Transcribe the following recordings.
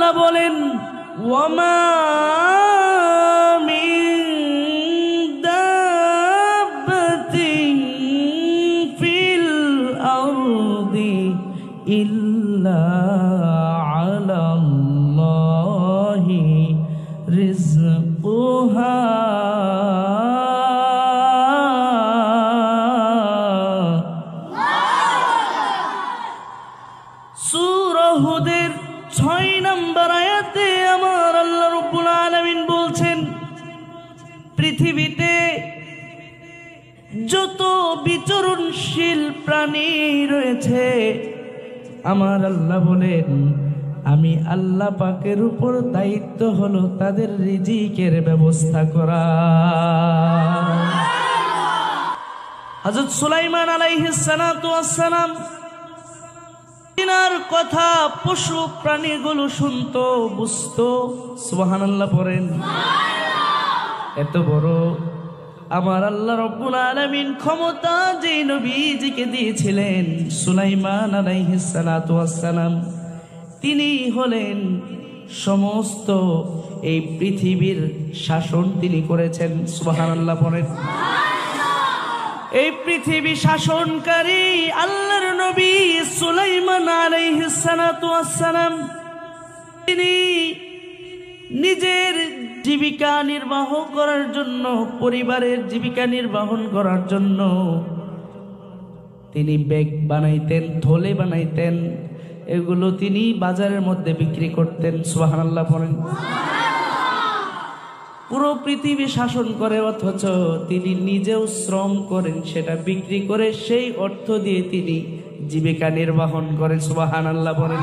আল্লাহ বলেন ওয়ামা মিন দাব্বাতিন ফিল আরদি ইল্লা আলাল্লাহি রিজকুহা সূরা হুদের 6 নম্বর আয়াতে আমার আল্লাহ রাব্বুল আলামিন বলছেন পৃথিবীতে যত বিচরণশীল প্রাণী রয়েছে আমার আল্লাহ বলেন আমি আল্লাহ পাকের উপর দায়িত্ব হলো তাদের রিজিকের ব্যবস্থা করা। হযরত সুলাইমান আলাইহিস সালাতু ওয়াস সালাম তিনার কথা পশু প্রাণীগুলো শুনতো বুঝতো। সুবহানাল্লাহ পড়েন। এত বড় আমার আল্লাহ রাব্বুল আলামিন ক্ষমতা যে নবীজিকে দিয়েছিলেন সুলাইমান আলাইহিস সালাতু ওয়াস সালাম, তিনি হলেন সমস্ত এই পৃথিবীর শাসন তিনি করেছেন। সুবহানাল্লাহ পড়েন। এই পৃথিবী শাসনকারী আল্লাহর নবী সুলাইমান আলাইহিস সালাতু ওয়াস সালাম তিনি নিজের জীবিকা নির্বাহ করার জন্য, পরিবারের জীবিকা নির্বাহন করার জন্য তিনি ব্যাগ বানাইতেন, থলে বানাইতেন, এগুলো তিনি বাজারের মধ্যে বিক্রি করতেন। সুবহানাল্লাহ পড়েন। পুরো পৃথিবী শাসন করে অথচ তিনি নিজেও শ্রম করেন, সেটা বিক্রি করে সেই অর্থ দিয়ে তিনি জীবিকা নির্বাহন করেন। সুবহানাল্লাহ বলেন।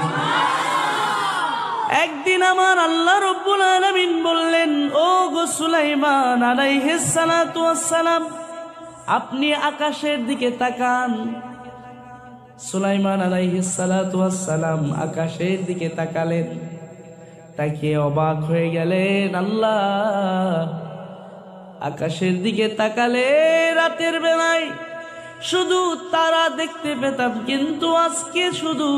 একদিন আমার আল্লাহ রাব্বুল আলামিন বললেন ও গো সুলাইমান আলাইহিস সালাতু ওয়াস সালাম, আপনি আকাশের দিকে তাকান। সুলাইমান আলাইহিস সালাতু ওয়াস সালাম আকাশের দিকে তাকালেন, তাকিয়ে অবাক হয়ে গেলেন। আল্লাহ, আকাশের দিকে তাকালে রাতের বেলায় শুধু তারা দেখতে পেতাম, কিন্তু আজকে শুধু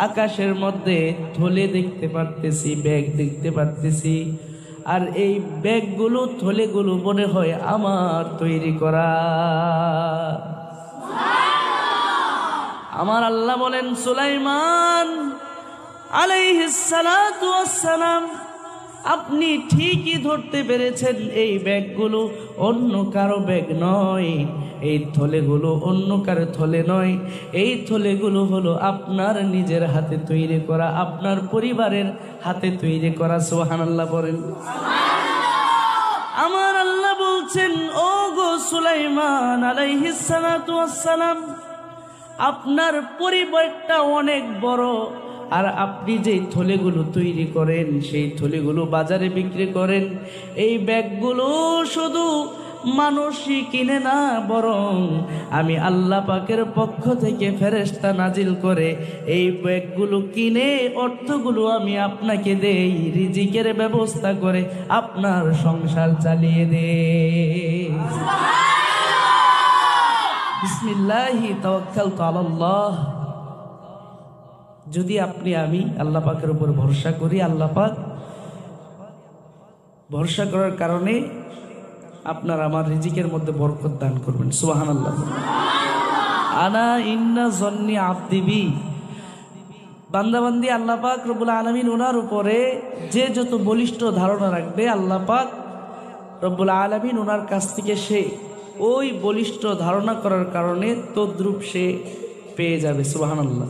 আকাশের মধ্যে থলে দেখতে পারতেছি, ব্যাগ দেখতে পারতেছি। আর এই ব্যাগগুলো, থলেগুলো মনে হয় আমার তৈরি করা। আমার আল্লাহ বলেন সুলাইমান আলাইহিস সালাতু ওয়াস সালাম, আপনি ঠিকই ধরতে পেরেছেন, এই ব্যাগগুলো অন্য কারো ব্যাগ নয়, এই থলেগুলো অন্য কারো থলে নয়, এই থলেগুলো হলো আপনার নিজের হাতে তৈরি করা, আপনার পরিবারের হাতে তৈরি করা। সুবহানাল্লাহ বলেন। আমার আল্লাহ বলছেন ও গো সুলাইমান আলাইহিস সালাতু ওয়াস সালাম, আপনার পরিবারটা অনেক বড়, আর আপনি যেই থলেগুলো তৈরি করেন সেই থলেগুলো বাজারে বিক্রি করেন। এই ব্যাগগুলো শুধু মানুষই কিনে না, বরং আমি আল্লাহ পাকের পক্ষ থেকে ফেরেশতা নাজিল করে এই ব্যাগগুলো কিনে অর্থগুলো আমি আপনাকে দেই, রিজিকের ব্যবস্থা করে আপনার সংসার চালিয়ে দেই। বিসমিল্লাহি তাওয়াক্কালতু আলাল্লাহ। যদি আপনি আমি আল্লাহ পাকের উপর ভরসা করি, আল্লাহ পাক ভরসা করার কারণে আপনার আমার রিজিকের মধ্যে বরকত দান করবেন। সুবহানাল্লাহ। আনা ইন্না জন্নি আবদি বি, বান্দাবান্দি আল্লাহ পাক রব্বুল আলামিন ওনার উপরে যে যত বলিষ্ঠ ধারণা রাখবে আল্লাহ পাক রব্বুল আলামিন ওনার কাছ থেকে সে ওই বলিষ্ঠ ধারণা করার কারণে তদ্রূপ সে পেয়ে যাবে। সুবহানাল্লাহ।